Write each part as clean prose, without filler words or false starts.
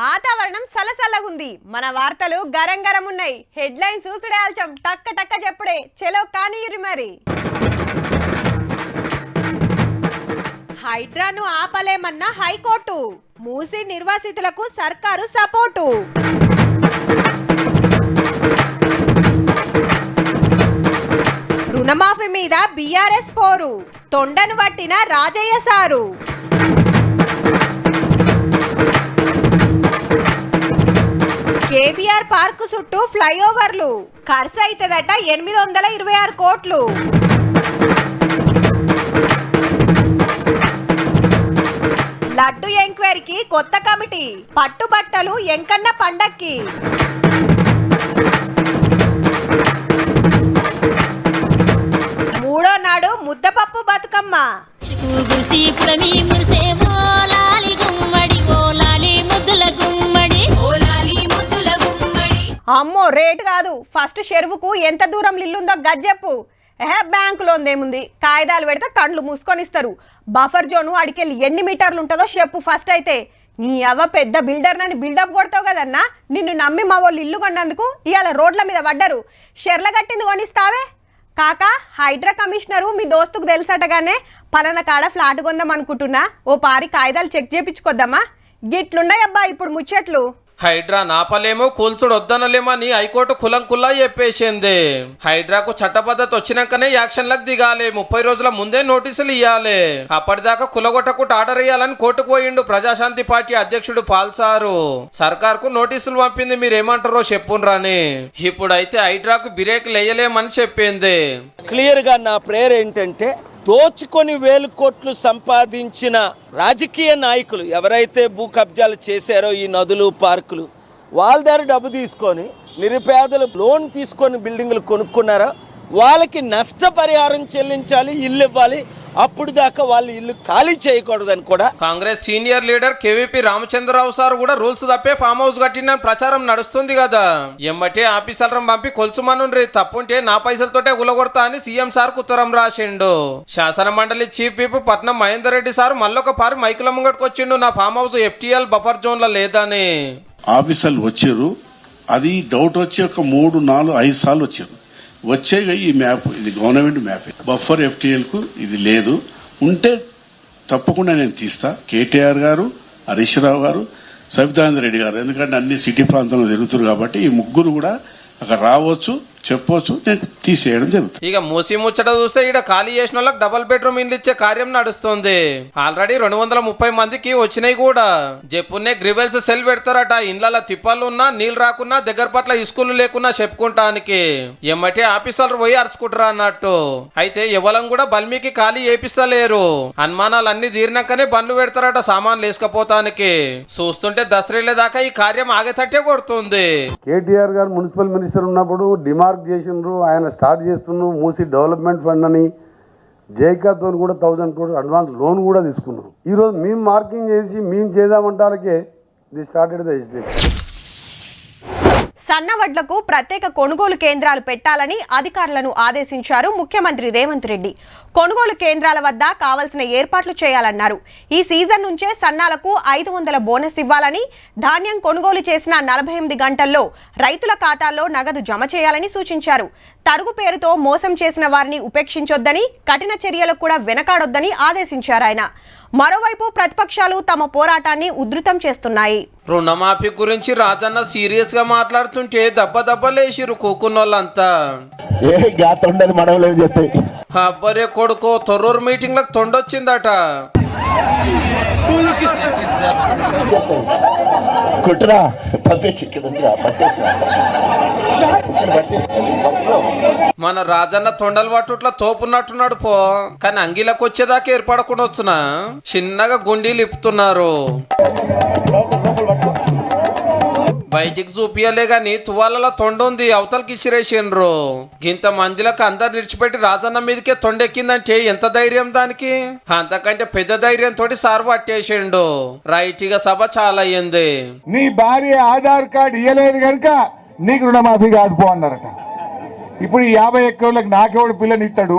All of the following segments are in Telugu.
వాతావరణం సలసలగుంది. మన వార్తలు గరం గరం ఉన్నాయి. హెడ్లైన్స్ చూసుడే ఆల్చం టక్క టక్క చెప్పుడే. చెలో కానీయురి మరి. హైడ్రాను ఆపలేమన్న హైకోర్టు. మూసి నిర్వాసితులకు సర్కారు సపోర్టు. రుణమాఫీ మీద బీఆర్ఎస్ పోరు. తొండను పట్టిన రాజయ్య సారు. కేబీఆర్ పార్కు చుట్టూ ఫ్లైఓవర్లు. ఖర్చు అవుతుందట 826 కోట్లు. లడ్డు ఎంక్వైరీకి కొత్త కమిటీ. పట్టుబట్టలు ఎంకన్న పండక్కి. మూడో నాడు ముద్దపప్పు బతుకమ్మ. అమ్మో రేటు కాదు, ఫస్ట్ చెరువుకు ఎంత దూరం ఇల్లుందో గజ్జెప్పు. బ్యాంకులో ఉందేముంది, కాగితాలు పెడితే కండ్లు మూసుకొనిస్తారు. బఫర్ జోను అడికెళ్ళి ఎన్ని మీటర్లు ఉంటుందో చెప్పు ఫస్ట్. అయితే నీ అవ్వ పెద్ద బిల్డర్ నని బిల్డప్ కొడతావు కదన్నా. నిన్ను నమ్మి మా వాళ్ళు ఇల్లు కొన్నందుకు ఇవాళ రోడ్ల మీద పడ్డారు. షెర్ల కట్టింది కొనిస్తావే కాకా. హైడ్రా కమిషనరు మీ దోస్తుకు తెలుసటగానే పలానా కాడ ఫ్లాట్ కొందాం అనుకుంటున్నా, ఓ పారి కాగితాలు చెక్ చేయించుకొద్దామా. గిట్లున్నాయబ్బా ఇప్పుడు ముచ్చట్లు. హైడ్రా నాపలేమో కూల్చుడు వద్దనలేమని హైకోర్టు కులంకుల్లా చెప్పేసింది. హైడ్రాకు చట్టబద్ధత వచ్చినాకనే యాక్షన్లకు దిగాలి. 30 రోజుల ముందే నోటీసులు ఇవ్వాలి. అప్పటిదాకా కులగొట్టకుండా ఆర్డర్ ఇయ్యాలని కోర్టుకు పోయిండు ప్రజాశాంతి పార్టీ అధ్యక్షుడు పాల్సారు. సర్కార్కు నోటీసులు పంపింది, మీరేమంటారో చెప్పుండ్రని. ఇప్పుడైతే హైడ్రాకు బ్రేక్ లేయలేమని చెప్పింది. క్లియర్ గా నా ప్రేయర్ ఏంటంటే, దోచుకొని 1000 కోట్లు సంపాదించిన రాజకీయ నాయకులు ఎవరైతే భూ కబ్జాలు చేశారో ఈ నదులు పార్కులు, వాళ్ళ దగ్గర డబ్బు తీసుకొని నిరుపేదలు లోన్ తీసుకొని బిల్డింగులు కొనుక్కున్నారో వాళ్ళకి నష్టపరిహారం చెల్లించాలి, ఇల్లు ఇవ్వాలి. అప్పుడు దాకా వాళ్ళు ఇల్లు ఖాళీ చేయకూడదని కూడా Congress senior leader KVP Ramachandra Rao sir కూడా రూల్స్ తప్పే ఫామ్ హౌస్ కట్టిన ప్రచారం నడుస్తుంది కదా. ఎమ్మటే ఆఫీసర్లను పంపి కొలుచుమనుండ్రి, తప్పుంటే నా పైసలతోటే ఉలగొడతా అని సీఎం సార్ ఉత్తరం రాసిండు. శాసన మండలి చీఫ్ విప్ పట్నం మహేందర్ రెడ్డి సార్ మళ్ళొక పారి మైకుల ముంగట్టుకొచ్చిండు, నా farm house FTL buffer zone లో లేదని. ఆఫీసర్లు వచ్చారు, అది డౌట్ వచ్చి ఒక 3, 4, 5 సార్లు వచ్చారు. వచ్చే ఈ మ్యాప్, ఇది గవర్నమెంట్ మ్యాప్, బఫర్ FTL కు ఇది లేదు, ఉంటే తప్పకుండా నేను తీస్తా. కేటీఆర్ గారు, హరీష్ రావు గారు, సబితానంద రెడ్డి గారు, ఎందుకంటే అన్ని సిటీ ప్రాంతంలో తిరుగుతారు కాబట్టి ఈ ముగ్గురు కూడా అక్కడ రావచ్చు, చెప్పవచ్చు, నేను తీసేయడం జరుగుతుంది. ఇక మూసి ముచ్చట చూస్తే ఇక్కడ ఖాళీ చేసిన వాళ్ళకి డబుల్ బెడ్రూమ్ ఇండ్లు ఇచ్చే కార్యం నడుస్తుంది. ఆల్రెడీ 230 మందికి వచ్చినాయి కూడా. జప్పునే గ్రివెల్స్ సెల్ పెడతారట. ఇండ్ల తిప్పలు ఉన్నా, నీళ్ళు రాకున్నా, దగ్గర పట్ల ఇస్కూలు లేకున్నా చెప్పుకుంటానికి. ఎమ్మటే ఆఫీసర్లు పోయి అరుచుకుంటారా అన్నట్టు. అయితే ఎవరం కూడా బల్మీకి ఖాళీ చేపిస్తలేరు. అనుమానాలు అన్ని తీరినాకనే బండ్లు పెడతారట సామాన్లు వేసుకపోతానికి. చూస్తుంటే దసరేళ్ల దాకా ఈ కార్యం ఆగేటట్టే కొడుతుంది. కేటీఆర్ గారు మున్సిపల్ మినిస్టర్ ఉన్నప్పుడు డిమార్క్ చేసిండ్రు, ఆయన స్టార్ట్ చేస్తున్నారు మూసి డెవలప్మెంట్ ఫండ్ అని. జైకాతో కూడా 1000 crores అడ్వాన్స్ లోన్ కూడా తీసుకున్నాం. ఈరోజు మేము మార్కింగ్ చేసి మేము చేద్దామంటారకే ది స్టార్టెడ్ ద ఎస్టేట్. సన్నవడ్లకు ప్రత్యేక కొనుగోలు కేంద్రాలు పెట్టాలని అధికారులను ఆదేశించారు ముఖ్యమంత్రి రేవంత్ రెడ్డి. కొనుగోలు కేంద్రాల వద్ద కావాల్సిన ఏర్పాట్లు చేయాలన్నారు. ఈ సీజన్ నుంచే సన్నాలకు 500 బోనస్ ఇవ్వాలని, ధాన్యం కొనుగోలు చేసిన 48 గంటల్లో రైతుల ఖాతాల్లో నగదు జమ చేయాలని సూచించారు. తరుగు పేరుతో మోసం చేసిన వారిని ఉపేక్షించొద్దని, కఠిన చర్యలకు కూడా వెనకాడొద్దని ఆదేశించారు ఆయన. మరోవైపు ప్రతిపక్షాలు తమ పోరాటాన్ని ఉధృతం చేస్తున్నాయి. రుణమాఫీ గురించి రాజన్న సీరియస్ గా మాట్లాడుతుంటే దెబ్బలేసిరు కూకున్నోళ్ళంతా. అబ్బరే కొడుకో, తొర్రూరు మీటింగ్ లకు తొండొచ్చిందట. మన రాజన్న తొండలు పట్టుట్లా తోపున్నట్టున్నాడు పో. కానీ అంగిలకు వచ్చేదాకా ఏర్పడకుండా వచ్చిన చిన్నగా గుండీలు ఇప్పుతున్నారు. బయటికి చూపియలే గాని తువాలలో తొండుంది, అవతలకి ఇచ్చిరేసిండ్రు. ఇంత మందిలకు అందరు నిడిచిపెట్టి రాజన్న మీదకే తొండెక్కిందంటే ఎంత ధైర్యం దానికి. అంతకంటే పెద్ద ధైర్యంతో సార్ పట్టేసిండు. రైట్గా సభ చాలా అయ్యింది. నీ భార్య ఆధార్ కార్డు ఇయ్యలేదు కనుక నీకు రుణమాఫీ కాకపో అన్నారట. ఇప్పుడు ఈ 50 ఎకరాలకు నాకెవడు పిల్లనిస్తాడు?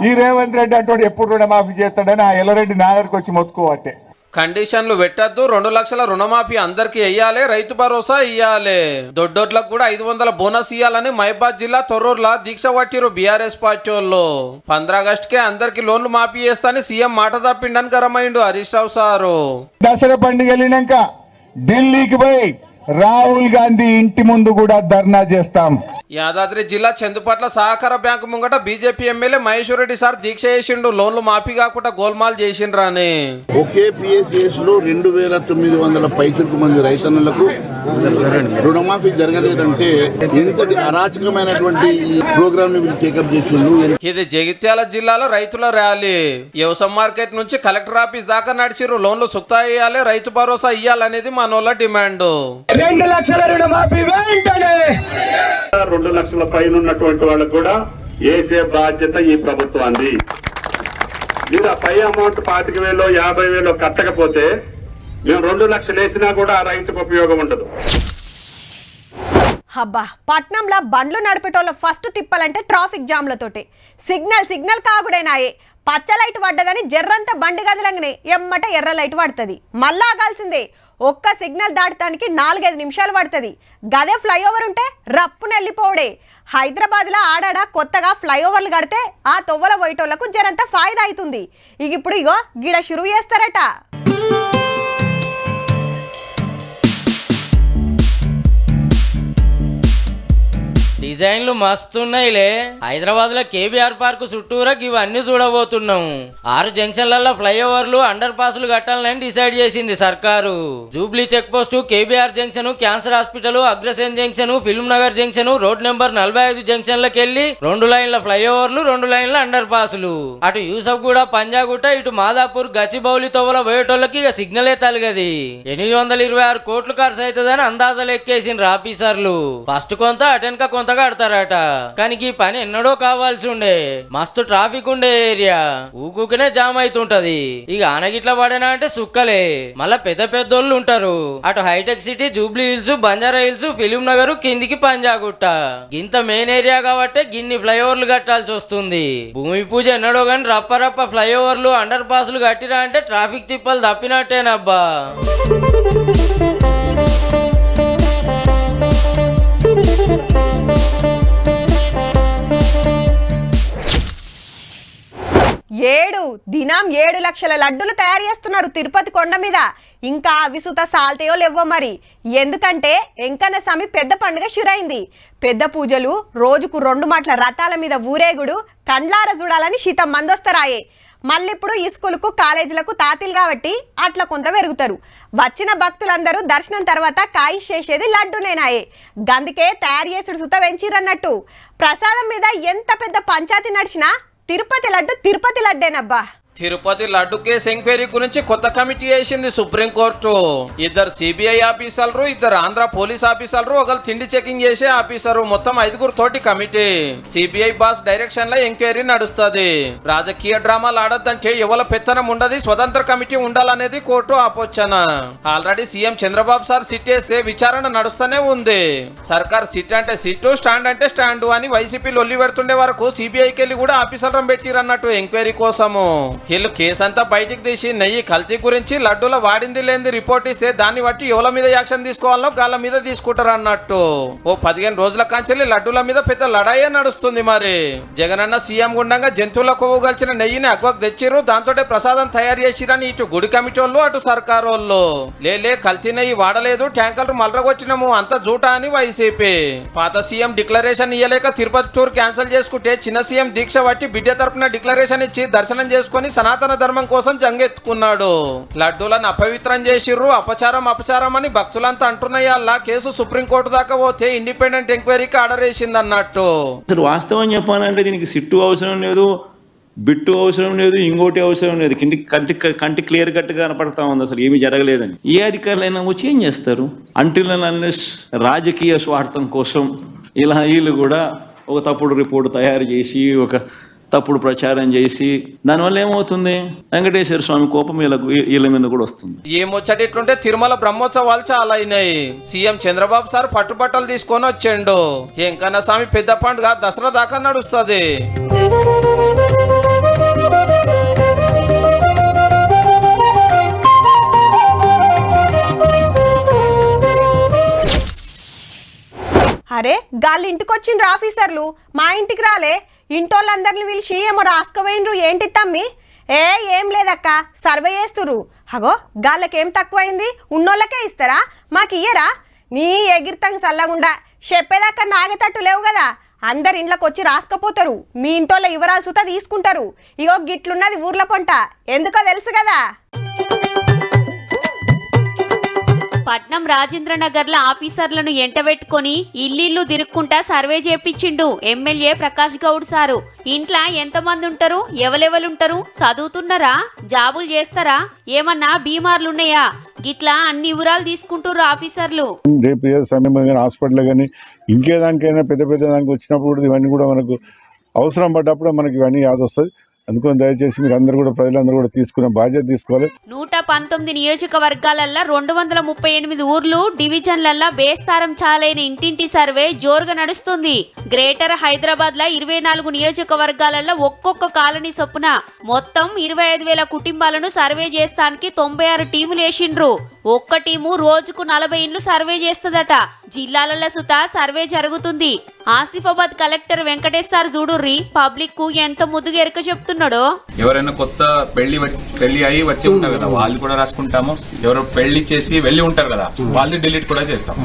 ఈ రేవంత్ రెడ్డి అంటాడు ఎప్పుడు రుణమాఫీ చేస్తాడని ఆ ఎల్లరెడ్డి నా దగ్గరకు వచ్చి మొత్తుకోవట్టే. కండిషన్లు పెట్టద్దు, 2 లక్షల రుణమాఫీ అందరికి వెయ్యాలి, రైతు భరోసా ఇయ్యాలి, దొడ్డోట్లకు కూడా 500 బోనస్ ఇయ్యాలని మహబాద్ జిల్లా తొర్రూరులో దీక్ష పట్టిరు బీఆర్ఎస్ పార్టీ వాళ్ళు. 15 ఆగస్టుకే అందరికి లోన్లు మాఫీ చేస్తాని సీఎం మాట తప్పిండని గరమైండు హరీష్ రావు సారు. దసరా పండుగ వెళ్ళినాక ఢిల్లీకి పోయి రాహుల్ గాంధీ ఇంటి ముందు కూడా ధర్నా చేస్తాం. యాదాద్రి జిల్లా చందుపట్ల సహకార బ్యాంకు ముంగట BJP MLA Maheshwar Reddy sir దీక్ష చేసిండు, లోన్లు మాఫీ కాకుండా గోల్మాల్ చేసిండ్రని. ఒకే పిఎస్ఎస్ లో 2900 పైచులకు మంది రైతన్నులకు రుణమాఫీ జరగలేదంటే ఎంతటి అరాచకమైనటువంటి ఈ ప్రోగ్రామ్ ని టేకప్ చేసిండు. ఇది జగిత్యాల జిల్లాలో రైతుల ర్యాలీ. వ్యవసాయ మార్కెట్ నుంచి కలెక్టర్ ఆఫీస్ దాకా నడిచిరు, లోన్లు సుక్తా ఇయ్యాలి, రైతు భరోసా ఇయ్యాలనేది మనోళ్ళ డిమాండ్. 2 లక్షల రుణమాఫీ వెంటనే. 2 లక్షల పైన ఉన్నటువంటి వాళ్ళకు కూడా వేసే బాధ్యత ఈ ప్రభుత్వాన్ని. మీరు ఆ పై అమౌంట్ 25,000 50,000 కట్టకపోతే మేము 2 లక్షలు వేసినా కూడా ఆ రైతుకు ఉపయోగం ఉండదు. అబ్బా, పట్నంలో బండ్లు నడిపేటోళ్ళు ఫస్ట్ తిప్పాలంటే ట్రాఫిక్ జామ్లతోటే. సిగ్నల్ కాగుడేనాయే. పచ్చ లైట్ పడ్డదని జర్రంతా బండి గదిలంగానే ఎమ్మట ఎర్ర లైట్ పడుతుంది, మళ్ళా ఆగాల్సిందే. ఒక్క సిగ్నల్ దాటడానికి 4-5 నిమిషాలు పడుతుంది. గదే ఫ్లైఓవర్ ఉంటే రప్పున వెళ్ళిపోవడే. హైదరాబాద్లో ఆడాడ కొత్తగా ఫ్లైఓవర్లు కడితే ఆ తొవ్వల పోయేటోళ్లకు జరంతా ఫాయిదా అవుతుంది. ఇప్పుడు ఇగో గిడ షురువు చేస్తారట. డిజైన్లు మస్తున్నాయిలే. హైదరాబాద్ లో కేబీఆర్ పార్క్ చుట్టూరా ఇవన్నీ చూడబోతున్నాం. 6 జంక్షన్లలో ఫ్లైఓవర్లు అండర్ పాస్లు కట్టాలని డిసైడ్ చేసింది సర్కారు. Jubilee check post, KBR junction, cancer hospital, Agrasen junction, film Nagar junction, road number 45 జంక్షన్లకు వెళ్లి 2 లైన్ల ఫ్లైఓవర్లు, 2 లైన్ల అండర్ పాస్లు. అటు యూసఫ్ గూడ, పంజాగుట్ట, ఇటు మాదాపూర్, గచ్చిబౌలి తోవల పోయేటోళ్ళకి ఇక సిగ్నలే తలగది. 826 కోట్లు ఖర్చు అవుతుందని అందాజలు ఎక్కేసిండ్రు ఆఫీసర్లు. ఫస్ట్ కొంత అటెన్క కొంత కడతారట. కానీ ఈ పని ఎన్నడో కావాల్సి ఉండే. మస్తు ట్రాఫిక్ ఉండే ఏరియా, ఊకునే జామ్ అవుతుంటది. ఇక ఆనగిట్ల పడేనా అంటే సుక్కలే. మళ్ళా పెద్ద పెద్దోళ్ళు ఉంటారు. అటు hitech city, Jubilee Hills, Banjara Hills, film Nagar, కిందికి పంజాగుట్ట. ఇంత మెయిన్ ఏరియా కాబట్టి గిన్ని ఫ్లైఓవర్లు కట్టాల్సి వస్తుంది. భూమి పూజ ఎన్నడో గాని రప్ప ఫ్లైఓవర్లు, అండర్ పాస్లు కట్టిరా అంటే ట్రాఫిక్ తిప్పలు తప్పినట్టేనబ్బా. దినం 7 లక్షల లడ్డులు తయారు చేస్తున్నారు తిరుపతి కొండ మీద. ఇంకా విసుత సాల్తయో లేవో మరి. ఎందుకంటే ఎంకన్న స్వామి పెద్ద పండుగ షురైంది. పెద్ద పూజలు, రోజుకు 2 మాటల రథాల మీద ఊరేగుడు కండ్లార చూడాలని శీతం మందొస్తరాయే. మళ్ళీప్పుడు ఈ స్కూలుకు, కాలేజీలకు తాతీలు కాబట్టి అట్లా కొంత పెరుగుతారు. వచ్చిన భక్తులందరూ దర్శనం తర్వాత కాయిష్ చేసేది లడ్డునేనాయే. గందుకే తయారు చేసుడు సుత వెంచిరన్నట్టు. ప్రసాదం మీద ఎంత పెద్ద పంచాయతీ నడిచినా తిరుపతి లడ్డు తిరుపతి లడ్డేనబ్బా. తిరుపతి లడ్డు కేసు ఎంక్వైరీ గురించి కొత్త కమిటీ వేసింది సుప్రీంకోర్టు. 2 సిబిఐ ఆఫీసర్లు, 2 ఆంధ్ర పోలీస్ ఆఫీసర్లు, 1 తిండి చెకింగ్ చేసే ఆఫీసరు, మొత్తం 5 తోటి కమిటీ. సిబిఐ బాస్ డైరెక్షన్ లో ఎంక్వైరీ నడుస్తుంది. రాజకీయ డ్రామాలు ఆడొద్దంటే ఎవల పెత్తనం ఉండదు, స్వతంత్ర కమిటీ ఉండాలనేది కోర్టు ఆపోచన. Already CM Chandrababu sir SIT వేస్తే విచారణ నడుస్తూనే ఉంది. సర్కార్ సిట్ అంటే సిట్టు, స్టాండ్ అంటే స్టాండ్ అని వైసీపీ లొల్లి పెడుతుండే వరకు సిబిఐకి వెళ్ళి కూడా ఆఫీసర్లను పెట్టిరన్నట్టు ఎంక్వైరీ కోసము. వీళ్ళు కేసంతా బయటికి తీసి నెయ్యి కల్తీ గురించి, లడ్డూల వాడింది లేని రిపోర్ట్ ఇస్తే దాన్ని బట్టి ఎవల మీద యాక్షన్ తీసుకోవాలో గాళ్ళ మీద తీసుకుంటారు అన్నట్టు. 15 రోజుల కాంచెల్లి లడ్డూల మీద పెద్ద లడాయే నడుస్తుంది. మరి జగనన్న సీఎం గుండంగా జంతువుల కొవ్వు కలిసిన నెయ్యిని అగ్వకు తెచ్చిరు, దాంతో ప్రసాదం తయారు చేసిరని ఇటు గుడి కమిటీ వాళ్ళు, అటు సర్కారు వాళ్ళు. లే కల్తీ నెయ్యి వాడలేదు, ట్యాంకర్లు మలరగొచ్చినాము, అంత జూటా అని వైసీపీ. పాత సీఎం డిక్లరేషన్ ఇయ్యలేక తిరుపతి టూర్ క్యాన్సిల్ చేసుకుంటే చిన్న సీఎం దీక్ష పట్టి బిడ్డ తరపున డిక్లరేషన్ ఇచ్చి దర్శనం చేసుకుని సనాతన ధర్మం కోసం జంగెత్తుకున్నాడు. లడ్డూలను అపవిత్రం చేసిర్రు, అపచారం అని భక్తులంతా అంటున్నాయల్లా. కేసు సుప్రీంకోర్టు దాకా పోతే ఇండిపెండెంట్ ఎంక్వైరీకి ఆర్డర్ వేసింది అన్నట్టు. వాస్తవం చెప్పాలంటే దీనికి సిట్టు అవసరం లేదు, బిట్టు అవసరం లేదు, ఇంకోటి అవసరం లేదు. కంటి క్లియర్ కట్ గా కనపడతా ఉంది అసలు ఏమీ జరగలేదని. ఏ అధికారులైనా వచ్చి ఏం చేస్తారు? అంటిల్ అన్లెస్ రాజకీయ స్వార్థం కోసం ఇలా వీళ్ళు కూడా ఒక తప్పుడు రిపోర్టు తయారు చేసి, ఒక తప్పుడు ప్రచారం చేసి, దానివల్ల ఏమవుతుంది? వెంకటేశ్వర స్వామి కోపం వీళ్ళ మీద కూడా వస్తుంది. ఏమొచ్చటిట్లుంటే తిరుమల బ్రహ్మోత్సవాలు చాలా అయినాయి. సీఎం చంద్రబాబు సార్ పట్టుబట్టలు తీసుకొని వచ్చిండు. ఎంకన్న స్వామి పెద్ద పండుగ దసరా దాకా నడుస్తుంది. అరే గాళ్ళు ఇంటికి వచ్చిండ్రు ఆఫీసర్లు, మా ఇంటికి రాలే. ఇంటోళ్ళందరిని పిలిచి ఏమో రాసుకుపోయినరు. ఏంటి తమ్మి? ఏం లేదక్క, సర్వే చేస్తురు. అగో గాళ్ళకేం తక్కువైంది? ఉన్నోళ్ళకే ఇస్తారా, మాకు ఇయ్యరా? నీ ఎగిరితంగా చల్లగుండా చెప్పేదాకా నాగేటట్టు లేవు కదా. అందరు ఇంట్లోకి వచ్చి రాసుకపోతారు, మీ ఇంటోళ్ళ వివరాలు సుతా తీసుకుంటారు. ఇగో గిట్లున్నది ఊర్ల పొంట, ఎందుకో తెలుసు కదా. పట్నం రాజేంద్రనగర్ల ఆఫీసర్లను ఎంటబెట్టుకొని ఇల్లు తిరుక్కుంటా సర్వే చేపించిండు ఎమ్మెల్యే ప్రకాష్ గౌడ్ సారు. ఇంట్లో ఎంతమంది ఉంటారు, ఎవరెవరుంటారు, చదువుతున్నారా, జాబులు చేస్తారా, ఏమన్నా బీమార్లున్నాయా, గిట్లా అన్ని వివరాలు తీసుకుంటారు ఆఫీసర్లు. రేపు ఏ సమయం హాస్పిటల్ కానీ ఇంకేదానికైనా పెద్ద పెద్ద దానికి వచ్చినప్పుడు ఇవన్నీ కూడా మనకు అవసరం పడ్డప్పుడు మనకి ఇవన్నీ యాద వస్తుంది. అందుకని దయచేసి మీరు అందరూ కూడా ప్రజలందరూ కూడా తీసుకునే బాధ్యత తీసుకోవాలి. 119 నియోజకవర్గాలల్లో 238 ఊర్లు డివిజన్లల్లో బేస్తారం చాలైన ఇంటింటి సర్వే జోరుగా నడుస్తుంది. గ్రేటర్ హైదరాబాద్ లో 24 నియోజకవర్గాలలో ఒక్కొక్క కాలనీ చొప్పున మొత్తం 25,000 కుటుంబాలను సర్వే చేస్తానికి 96 టీములు వేసిండ్రు. ఒక్క టీము రోజుకు 40 ఇండ్లు సర్వే చేస్తుందట. జిల్లాలలో సుతా సర్వే జరుగుతుంది. ఆసిఫాబాద్ కలెక్టర్ వెంకటేష్ సార్ చూడుర్రి పబ్లిక్ కు ఎంత ముద్దుగా ఎరక చెప్తున్నాడో. ఎవరైనా కొత్త పెళ్లి అయ్యి వచ్చి ఉంటారు కదా, వాళ్ళు కూడా రాసుకుంటాము. ఎవరు పెళ్లి చేసి వెళ్ళి ఉంటారు కదా, వాళ్ళు డిలీట్ కూడా చేస్తాం.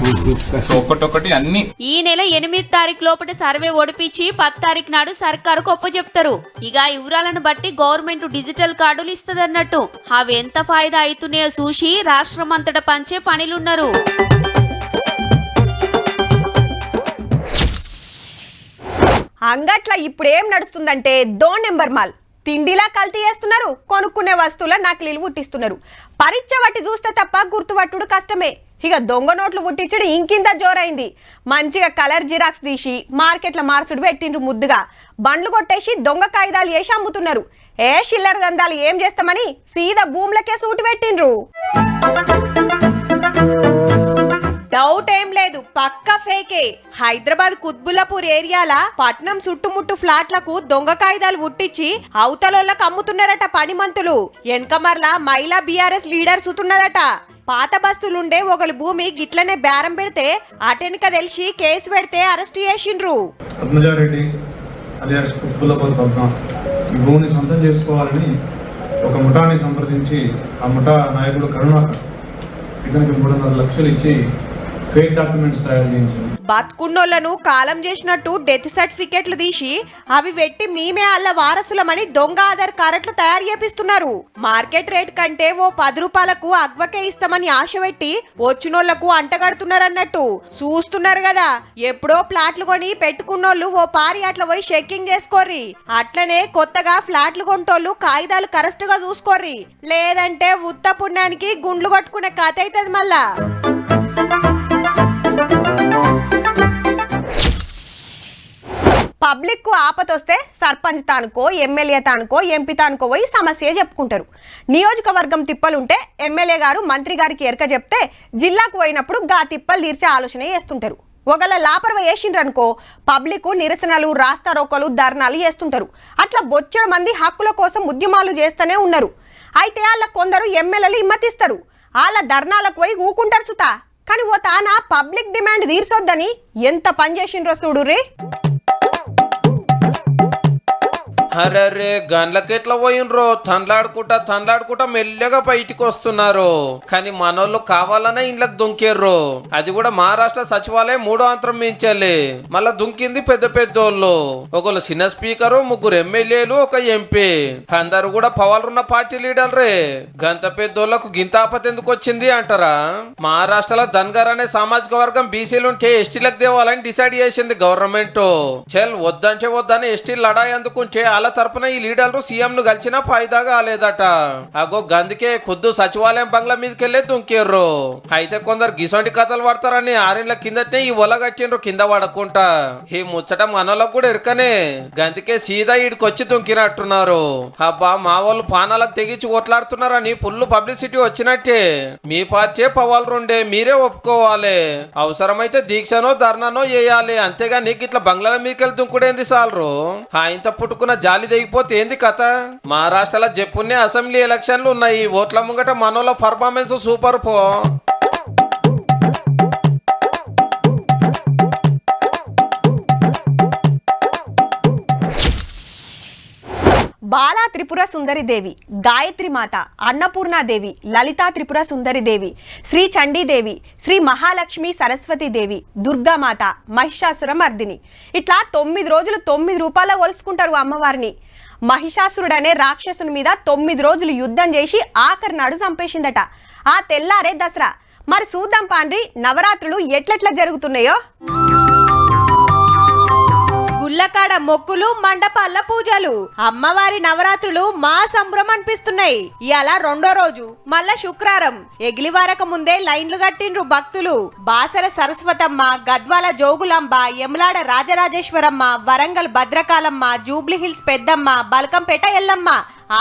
సో ఒక్కటొక్కటి అన్ని ఈ నెల 8 తారీఖు లోపల సర్వే ఓడిపించి 10 తారీఖు నాడు సర్కారుకు ఒప్పచెప్తారు. ఇక ఈ వివరాలను బట్టి గవర్నమెంట్ డిజిటల్ కార్డులు ఇస్తదన్నట్టు. అవి ఎంత ఫాయిదా అవుతున్నాయో చూసి రాష్ట్రం అంతటా పంచే పనిలున్నారు. అంగట్ల ఇప్పుడేం నడుస్తుందంటే నెంబర్ మాల్. తిండిలా కల్తీ చేస్తున్నారు, కొనుక్కునే వస్తువుల నకిలీలు పుట్టిస్తున్నారు. పరీక్ష బట్టి చూస్తే తప్ప గుర్తుపట్టుడు కష్టమే. ఇక దొంగ నోట్లు పుట్టించడం ఇంకింత జోరైంది. మంచిగా కలర్ జిరాక్స్ తీసి మార్కెట్ల మార్చుడు పెట్టిండ్రు. ముద్దుగా బండ్లు కొట్టేసి దొంగ కాగితాలు వేసి అమ్ముతున్నారు. చిల్లర దందాలు ఏం చేస్తామని సీదా భూములకే సూటి పెట్టిండ్రు. డౌట్ ఏం లేదు, పక్క ఫేకే. హైదరాబాద్ కుత్బుల్లాపూర్ ఏరియాల పట్నం చుట్టుముట్టు ఫ్లాట్లకు దొంగ కాయిదాలు పుట్టించి అవతలోళ్ళకు అమ్ముతున్నారట పనిమంతులు. ఎన్కమర్ల మహిళా బీఆర్ఎస్ లీడర్ సుతున్నదట. పాత బస్తులుండే ఒకరి భూమి గిట్లనే బేరం పెడితే అటెనక తెలిసి కేసు పెడితే అరెస్ట్ చేసిండ్రు. పద్మజారెడ్డి అలియాస్ కుత్బుల్లాపూర్ పద్మ ఈ భూమిని సొంతం చేసుకోవాలని ఒక ముఠాని సంప్రదించి ఆ ముఠా నాయకుడు కరుణాకర్ ఇతనికి 300 లక్షలు ఇచ్చి ఫేక్ డాక్యుమెంట్స్ తయారు చేయించింది. బతుకున్నోళ్లను కాలం చేసినట్టు డెత్ సర్టిఫికెట్లు తీసి అవి పెట్టి మేమే అల్ల వారసులమని దొంగ ఆధార్ కార్డులు తయారు చేపిస్తున్నారు. మార్కెట్ రేట్ కంటే ఓ 10 రూపాయలకు అగ్వకే ఇస్తామని ఆశ పెట్టి వచ్చినోళ్లకు అంటగడుతున్నారన్నట్టు. చూస్తున్నారు కదా, ఎప్పుడో ప్లాట్లు కొని పెట్టుకున్నోళ్ళు ఓ పారి అట్లా పోయి చెక్కింగ్ చేసుకోర్రి. అట్లనే కొత్తగా ఫ్లాట్లు కొంటోళ్ళు కాగితాలు కరెక్ట్ గా చూసుకోర్రి, లేదంటే ఉత్త పుణ్యానికి గుండ్లు కొట్టుకునే కథ అవుతుంది మళ్ళా. పబ్లిక్ కు ఆపతొస్తే సర్పంచ్ తానుకో, ఎమ్మెల్యే తానుకో, ఎంపీ తానుకో పోయి సమస్య చెప్పుకుంటారు. నియోజకవర్గం తిప్పలుంటే ఎమ్మెల్యే గారు మంత్రి గారికి ఎరక చెప్తే జిల్లాకు పోయినప్పుడు గా తిప్పలు తీర్చే ఆలోచన చేస్తుంటారు. ఒకళ్ళ లాపర్వ వేసిండ్రనుకో పబ్లిక్ నిరసనలు, రాస్తారోకలు, ధర్నాలు చేస్తుంటారు. అట్లా బొచ్చడు మంది హక్కుల కోసం ఉద్యమాలు చేస్తూనే ఉన్నారు. అయితే వాళ్ళ కొందరు ఎమ్మెల్యేలు హిమ్మతిస్తారు, వాళ్ళ ధర్నాలకు పోయి ఊకుంటారు సుతా. కానీ ఓ తాన పబ్లిక్ డిమాండ్ తీర్చొద్దని ఎంత పని చేసిండ్రో చూడుర్రీ. అరే గన్లకి ఎట్లా పోయినరో, తన్లాడుకుంటా మెల్లగా బయటికి వస్తున్నారు. కానీ మనోళ్ళు కావాలనే ఇంట్లోకి దుంకేర్రు. అది కూడా మహారాష్ట్ర సచివాలయం 3వ అంతరం మించాలి. మళ్ళా దుంకింది పెద్ద పెద్దోళ్ళు. ఒకళ్ళు చిన్న స్పీకరు, 3 ఎమ్మెల్యేలు, 1 ఎంపీ. అందరు కూడా పవర్లున్న పార్టీ లీడర్రే. గంత పెద్దోళ్లకు గింత ఆపత ఎందుకు వచ్చింది అంటారా? మహారాష్ట్రలో ధన్గర్ అనే సామాజిక వర్గం బీసీలుంటే ఎస్టీలకు దేవాలని డిసైడ్ చేసింది గవర్నమెంట్. వద్దంటే వద్దని ఎస్టీలు లడాయి అందుకుంటే అలా తరపున ఈ లీడర్లు సీఎం ను కలిసినా ఫాయిదా కాలేదట. అగో గందుకే ఖుద్దు సచివాలయం బంగ్లా మీదకెళ్లే దుంకేర్రు. అయితే కొందరు గిసొంటి కథలు పడతారని 6 ఏళ్ల కిందటే ఈ ఒల కట్టిండ్రు కింద పడకుండా. ఈ ముచ్చట మనోళ్ళకు కూడా ఇరకనే. గందుకే సీదా ఈడికొచ్చి దుంకినట్టున్నారు. అబ్బా మా వాళ్ళు పానాలకు తెగించి కొట్లాడుతున్నారని ఫుల్ పబ్లిసిటీ వచ్చినట్టే. మీ పార్టీ పవాలరుండే, మీరే ఒప్పుకోవాలి. అవసరమైతే దీక్షనో ధర్నానో చేయాలి. అంతేగాని ఇట్లా బంగ్లాల మీదకెళ్ళి దుంకుడేంది సాలరు. ఆయనతో పుట్టుకున్న జాలి దిగిపోతే ఏంది కథ? మహారాష్ట్రలో చెప్పున్నే అసెంబ్లీ ఎలక్షన్లు ఉన్నాయి. ఓట్ల ముంగట మనోళ్ళ పర్ఫార్మెన్స్ సూపర్ పో. త్రిపుర సుందరి దేవి, గాయత్రి మాత, అన్నపూర్ణాదేవి, లలితా త్రిపుర సుందరి దేవి, శ్రీ చండీదేవి, శ్రీ మహాలక్ష్మి సరస్వతి దేవి, దుర్గామాత, మహిషాసుర మర్దిని, ఇట్లా 9 రోజులు 9 రూపాయల కొలుసుకుంటారు అమ్మవారిని. మహిషాసురుడనే రాక్షసుని మీద 9 రోజులు యుద్ధం చేసి ఆఖరి నాడు చంపేసిందట. ఆ తెల్లారే దసరా. మరి చూద్దాం పాండ్రి నవరాత్రులు ఎట్లెట్లా జరుగుతున్నాయో. గుల్లకాడ మొక్కులు, మండపాల పూజలు, అమ్మవారి నవరాత్రులు మా సంబరం అనిపిస్తున్నాయి. ఇవాళ 2వ రోజు, మళ్ళా శుక్రవారం. ఎగిలివారక ముందే లైన్లు కట్టిండ్రు భక్తులు. బాసర సరస్వతమ్మ, గద్వాల జోగులమ్మ, యమలాడ రాజరాజేశ్వరమ్మ, వరంగల్ భద్రకాలమ్మ, జూబ్లీ హిల్స్ పెద్దమ్మ, బల్కంపేట ఎల్లమ్మ,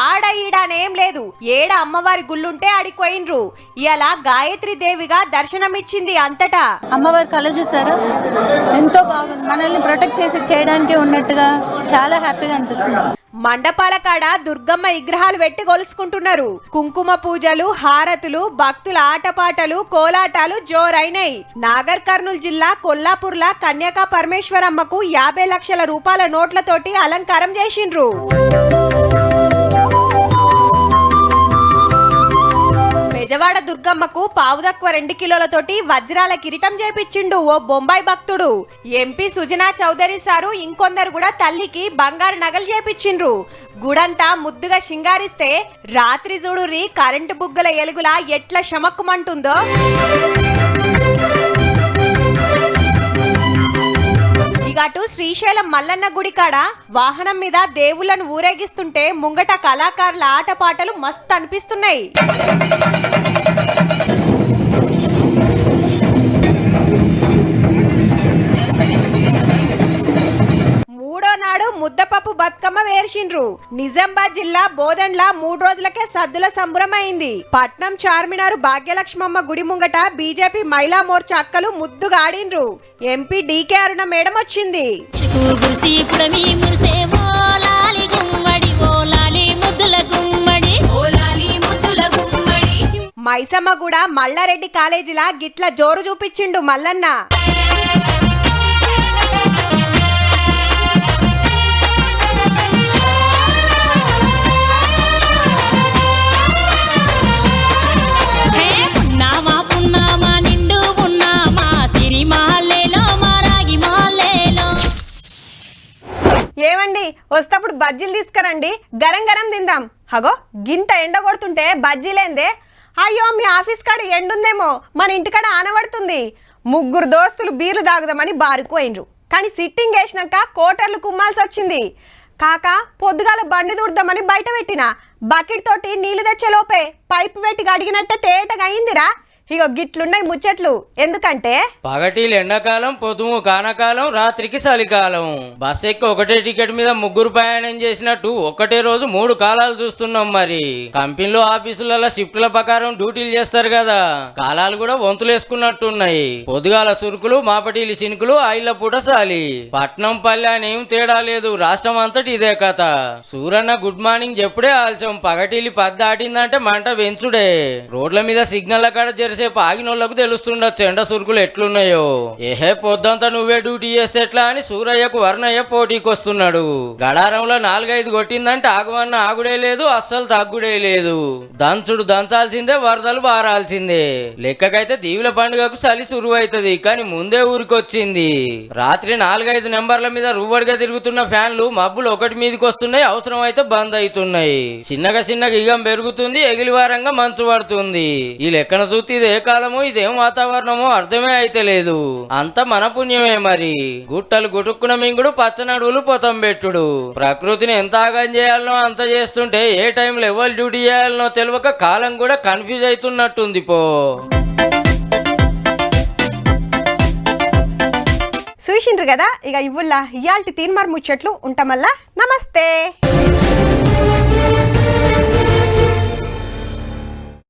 ఆడ ఈడనేం లేదు. ఏడ అమ్మవారి గుళ్ళుంటే ఆడిపోయినరు. ఇలా గాయత్రి దేవిగా దర్శనమిచ్చింది అంతటా. అమ్మవారి కళ చూసారా, ఎంతో బాగుంది. మనల్ని ప్రొటెక్ట్ చేయడానికి ఉన్నట్టుగా చాలా హ్యాపీగా అనిపిస్తుంది. మండపాల కాడ దుర్గమ్మ విగ్రహాలు పెట్టి కొలుసుకుంటున్నారు. కుంకుమ పూజలు, హారతులు, భక్తుల ఆటపాటలు, కోలాటాలు జోరైనాయి. నాగర్ కర్నూలు జిల్లా కొల్లాపూర్ల కన్యకా పరమేశ్వరమ్మకు 50 లక్షల రూపాయల నోట్లతోటి అలంకారం చేసిండ్రు. బెజవాడ దుర్గమ్మకు పావు తక్కువ 2 కిలోలతోటి వజ్రాల కిరీటం చేపించిండు ఓ బొంబాయి భక్తుడు. ఎంపీ సుజనా చౌదరి సారు ఇంకొందరు కూడా తల్లికి బంగారు నగలు చేపించిండ్రు. గుడంతా ముద్దుగా శృంగారిస్తే రాత్రి చూడురి కరెంటు బుగ్గల ఎలుగులా ఎట్లా శమక్కుమంటుందో. ఇగటు శ్రీశైలం మల్లన్న గుడి కాడ వాహనం మీద దేవుళ్లను ఊరేగిస్తుంటే ముంగట కళాకారుల ఆటపాటలు మస్తు అనిపిస్తున్నాయి. మూడో నాడు ముద్దపప్పు బతుకమ్మ వేర్చిండ్రు. నిజామాబాద్ జిల్లా బోధన్ల 3 రోజులకే సద్దుల సంబరమైంది. పట్నం చార్మినారు భాగ్యలక్ష్మమ్మ గుడి ముంగట బీజేపీ మహిళా మోర్చా అక్కలు ముద్దుగా ఆడిండ్రు. ఎంపీ డీకే అరుణ మేడం వచ్చింది. మైసమ్మ కూడా మల్లారెడ్డి కాలేజీలా గిట్ల జోరు చూపించిండు మల్లన్న. ఏమండి వస్తప్పుడు బజ్జీలు తీసుకురండి, గరం గరం తిందాం. హగో గింత ఎండ కొడుతుంటే బజ్జీలేందే? అయ్యో మీ ఆఫీస్ కాడ ఎండుందేమో, మన ఇంటికాడ ఆనబడుతుంది. 3 దోస్తులు బీర్లు తాగుదామని బారుకుపోయినరు. కానీ సిట్టింగ్ వేసినాక కోటర్లు కుమ్మాల్సి వచ్చింది. కాక పొద్దుగాల బండి దూడదామని బయట పెట్టిన బకెట్ తోటి నీళ్లు తెచ్చేలోపే పైపు పెట్టి అడిగినట్టే తేటగా అయిందిరా. ఇగో గిట్లున్నాయి ముచ్చట్లు. ఎందుకంటే పగటిలు ఎండాకాలం, పొదుము కానకాలం, రాత్రికి చలికాలం. బస్ ఎక్కి ఒకటే టికెట్ మీద 3 ప్రయాణం చేసినట్టు ఒకటే రోజు 3 కాలాలు చూస్తున్నాం. మరి కంపెనీలో ఆఫీసులలో షిఫ్ట్ల ప్రకారం డ్యూటీలు చేస్తారు కదా, కాలాలు కూడా వంతులేసుకున్నట్టున్నాయి. పొద్దుగాల సురుకులు, మాపటీలు చినుకులు, ఆయిల పూట సాలి. పట్నం పల్లె అని ఏం తేడా లేదు, రాష్ట్రం అంతటి ఇదే కథ. సూరన్న గుడ్ మార్నింగ్ చెప్పుడే ఆలస్యం. పగటిలి 10 దాటిందంటే మంట వెంచుడే. రోడ్ల మీద సిగ్నల్ కాడ సేపు ఆగినోళ్లకు తెలుస్తుండొచ్చు ఎండ సురుకులు ఎట్లున్నాయో. ఏహే పొద్దంతా నువ్వే డ్యూటీ చేస్తే ఎట్లా అని సూరయ్యకు వర్ణయ్య పోటీకి వస్తున్నాడు. గడారంలో 4-5 కొట్టిందంటే ఆగమన్న ఆగుడే లేదు, అస్సలు తగ్గుడే లేదు. దంచుడు దంచాల్సిందే, వరదలు బారాల్సిందే. లెక్కకైతే దీవుల పండుగకు చలి సురువైతది, కానీ ముందే ఊరికొచ్చింది. రాత్రి 4-5 నెంబర్ల మీద రువ్వడిగా తిరుగుతున్న ఫ్యాన్లు మబ్బులు ఒకటి మీదకి వస్తున్నాయి, అవసరం అయితే బంద్ అవుతున్నాయి. చిన్నగా ఇగం పెరుగుతుంది, ఎగిలివారంగా మంచు పడుతుంది. ఈ లెక్కన చూస్తే ఇది ఏ కాలమో ఇదేం వాతావరణమో అర్థమే అయితే లేదు. అంత మన పుణ్యమే మరి. గుట్టలు గుటుక్కున మింగుడు, పచ్చనడువులు పొతం పెట్టుడు. ప్రకృతిని ఎంత ఆగం చేయాలనో అంత చేస్తుంటే ఏ టైంలో ఎవరు డ్యూటీ చేయాలనో తెలియక కాలం కూడా కన్ఫ్యూజ్ అవుతున్నట్టుంది పో. చూసిండ్రు కదా, ఇక ఇవ్వుల్లా ఇయాల్టి తీన్మార్ ముచ్చట్లు ఉంటామల్లా. నమస్తే.